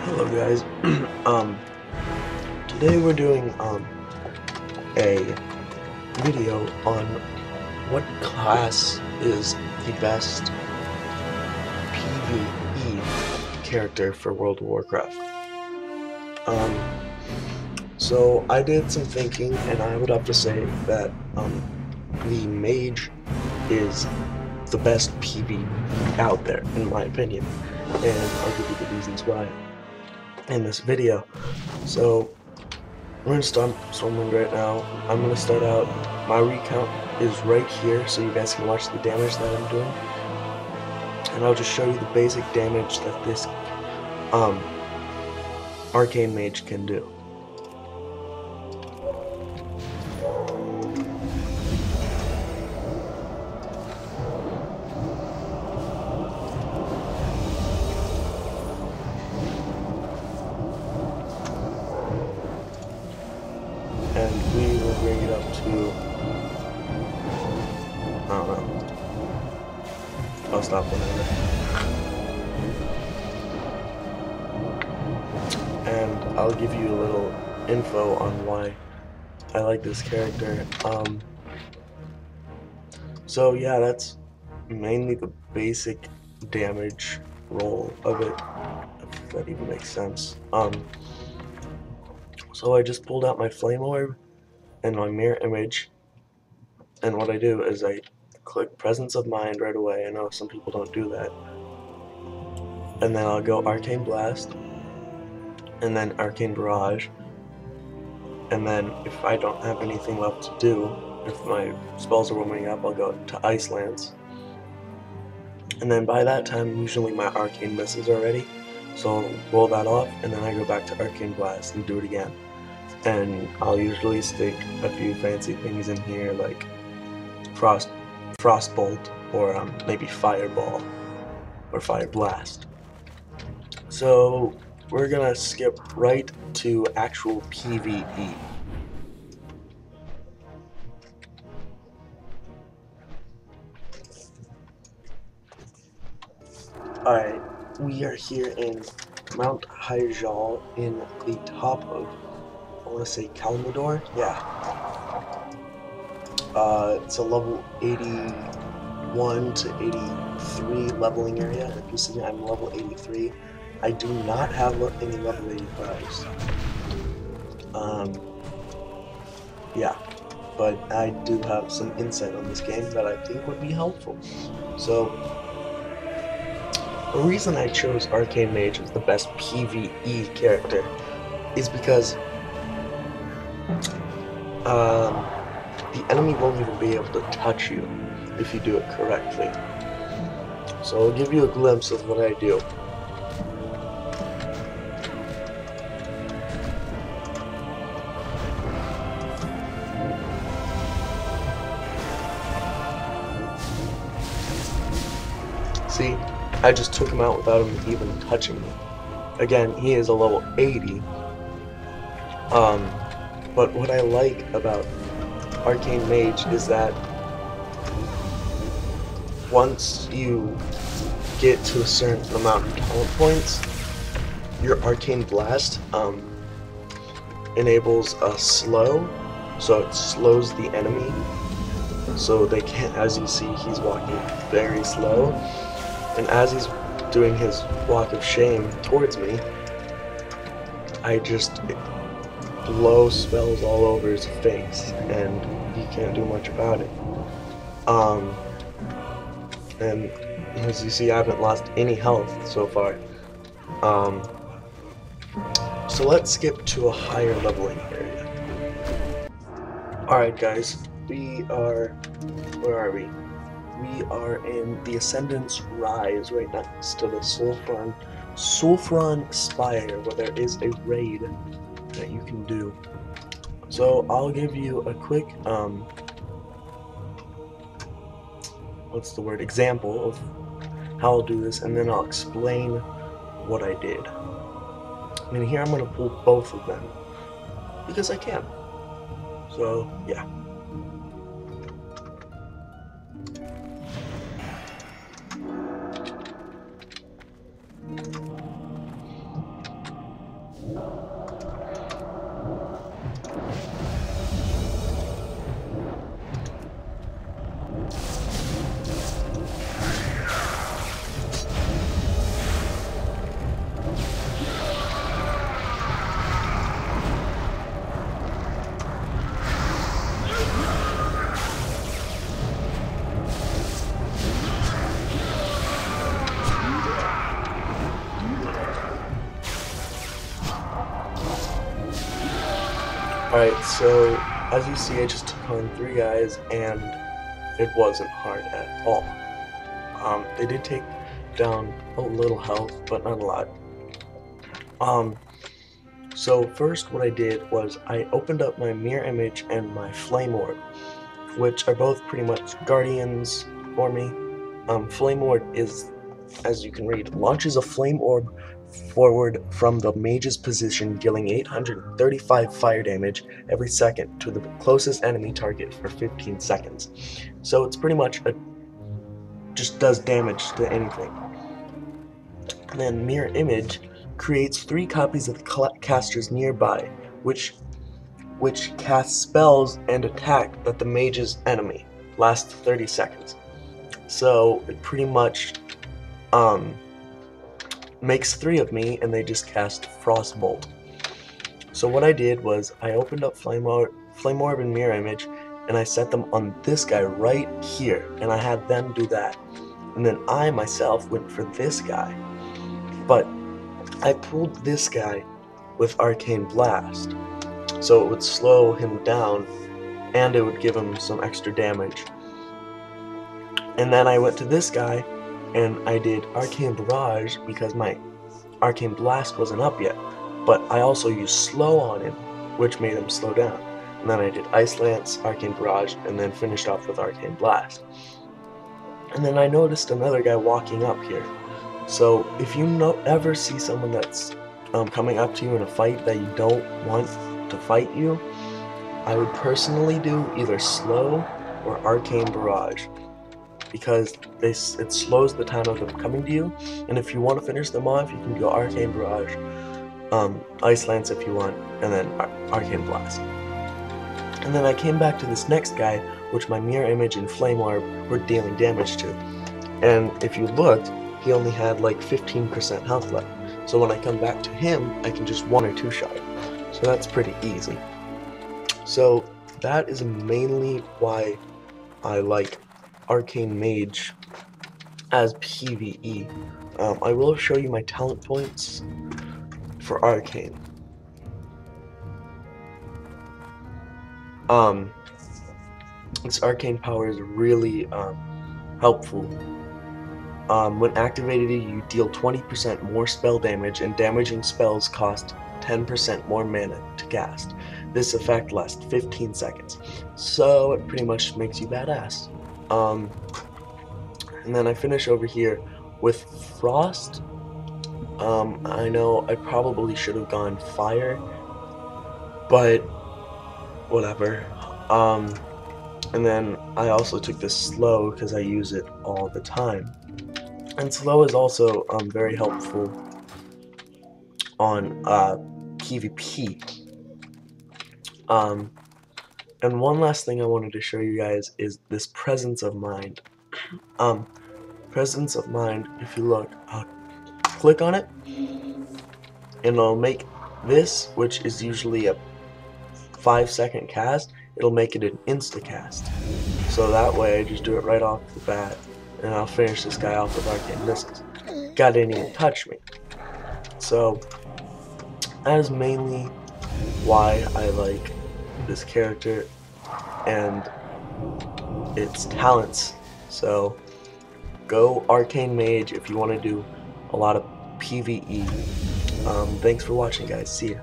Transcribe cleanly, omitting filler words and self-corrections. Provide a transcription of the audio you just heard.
Hello guys. um Today we're doing a video on what class is the best PvE character for World of Warcraft. So I did some thinking and I would have to say that the mage is the best PvE out there in my opinion, and I'll give you the reasons why in this video. So we're in Stormwind right now. I'm gonna start out. My recount is right here, so you guys can watch the damage that I'm doing, and I'll just show you the basic damage that this arcane mage can do. And we will bring it up to, I don't know. I'll stop whenever. And I'll give you a little info on why I like this character. So yeah, that's mainly the basic damage roll of it, if that even makes sense. So I just pulled out my flame orb and my mirror image, and what I do is I click presence of mind right away. I know some people don't do that. And then I'll go arcane blast, and then arcane barrage, and then if I don't have anything left to do, if my spells are warming up, I'll go to ice lance. And then by that time, usually my arcane misses already, so I'll roll that off, and then I go back to arcane blast and do it again. And I'll usually stick a few fancy things in here like frostbolt, or maybe fireball or fire blast. So we're gonna skip right to actual PvE. Alright, we are here in Mount Hyjal in the top of, I want to say Kalmador? Yeah. It's a level 81 to 83 leveling area. If you see, I'm level 83. I do not have any level 85s. Yeah, but I do have some insight on this game that I think would be helpful. So, the reason I chose Arcane Mage as the best PvE character is because the enemy won't even be able to touch you if you do it correctly. So I'll give you a glimpse of what I do. See, I just took him out without him even touching me. Again, he is a level 80. But what I like about Arcane Mage is that once you get to a certain amount of talent points, your Arcane Blast enables a slow, so it slows the enemy, so they can't, as you see, he's walking very slow, and as he's doing his walk of shame towards me, I just blow spells all over his face, and he can't do much about it. And as you see, I haven't lost any health so far. So let's skip to a higher leveling area. Alright guys, where are we? We are in the Ascendant's Rise, right next to the Sulfuron Spire, where there is a raid that you can do. So I'll give you a quick example of how I'll do this, and then I'll explain what I did. And here I'm going to pull both of them because I can. So yeah. Alright, so as you see, I just took on 3 guys, and it wasn't hard at all. They did take down a little health, but not a lot. So first what I did was I opened up my mirror image and my flame orb, which are both pretty much guardians for me. Flame orb is, as you can read, launches a flame orb forward from the mage's position, dealing 835 fire damage every second to the closest enemy target for 15 seconds. So it's pretty much just does damage to anything. And then mirror image creates 3 copies of the casters nearby, which cast spells and attack that the mage's enemy lasts 30 seconds. So it pretty much makes 3 of me, and they just cast Frostbolt. So what I did was I opened up Flame Orb and Mirror Image, and I set them on this guy right here, and I had them do that. And then I myself went for this guy, but I pulled this guy with Arcane Blast, so it would slow him down, and it would give him some extra damage. And then I went to this guy, and I did Arcane Barrage because my Arcane Blast wasn't up yet, but I also used Slow on him, which made him slow down. And then I did Ice Lance, Arcane Barrage, and then finished off with Arcane Blast. And then I noticed another guy walking up here. So if you ever see someone that's coming up to you in a fight that you don't want to fight you, I would personally do either Slow or Arcane Barrage, because it slows the time of them coming to you. And if you want to finish them off, you can go Arcane Barrage, Ice Lance if you want, and then Arcane Blast. And then I came back to this next guy, which my Mirror Image and Flame Orb were dealing damage to. And if you looked, he only had like 15% health left. So when I come back to him, I can just 1 or 2 shot him. So that's pretty easy. So that is mainly why I like Arcane Mage as PvE. I will show you my talent points for Arcane. This Arcane power is really helpful. When activated, you deal 20% more spell damage, and damaging spells cost 10% more mana to cast. This effect lasts 15 seconds, so it pretty much makes you badass. And then I finish over here with Frost. I know I probably should have gone Fire, but whatever. And then I also took this Slow because I use it all the time. And Slow is also very helpful on PvP. And one last thing I wanted to show you guys is this Presence of Mind. Presence of Mind, if you look, I'll click on it, and it'll make this, which is usually a 5-second cast, it'll make it an insta-cast. So that way I just do it right off the bat, and I'll finish this guy off with Arcane Missiles. God didn't even touch me. So that is mainly why I like this character and its talents. So go Arcane Mage if you want to do a lot of PvE. Thanks for watching, guys. See ya.